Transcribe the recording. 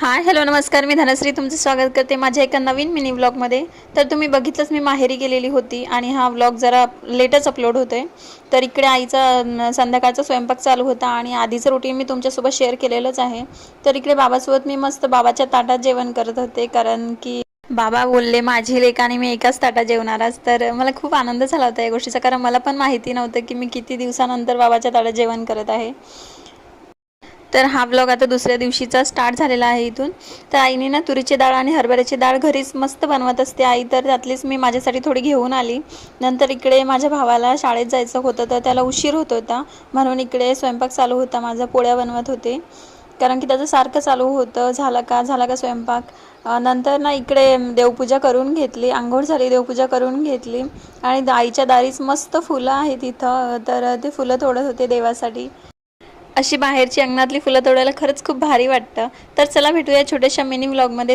Hi hello नमस्कार, मी धनश्री तुमचं स्वागत करते माझ्या एका नवीन मिनी व्लॉगमध्ये. तर तुम्ही बघितलंच, मी माहेरी गेलेली होती आणि हा व्लॉग जरा लेटच अपलोड होतोय. तर इकडे आईचा संध्याकाळचा स्वयंपाक चालू होता आणि आधीचं रुटीन मी तुमच्यासोबत शेअर केलेलंच आहे. तर इकडे बाबासोबत मी मस्त बाबाच्या ताटात जेवण करत होते, कारण की बाबा बोलले माझी लेक आणि मी एकाच ताटात जेवणारच. तर मला खूप आनंद झाला होता या गोष्टीचा, कारण मला पण माहिती नव्हतं की मी किती दिवसानंतर बाबाच्या ताटात जेवण करत आहे. तर हा व्लॉग आता दुसऱ्या दिवशीचा स्टार्ट झालेला आहे इथून. तर आईने ना तुरीची डाळ आणि हरभऱ्याची डाळ घरीच मस्त बनवत असते आई, तर त्यातलीच मी माझ्यासाठी थोडी घेऊन आली. नंतर इकडे माझ्या भावाला शाळेत जायचं होतं, तर त्याला उशीर होत होता, म्हणून इकडे स्वयंपाक चालू होता माझा, पोळ्या बनवत होते. कारण की त्याचं सारखं चालू होतं, झाला का स्वयंपाक. नंतर ना इकडे देवपूजा करून घेतली, आंघोळ झाली, देवपूजा करून घेतली आणि आईच्या दारीच मस्त फुलं आहेत इथं, तर ते फुलं तोडत होते देवासाठी. अशी बाहेरची अंगणातली फुलं तोडायला खरंच खूप भारी वाटतं. तर चला भेटूया छोट्याशा मिनी व्लॉगमध्ये.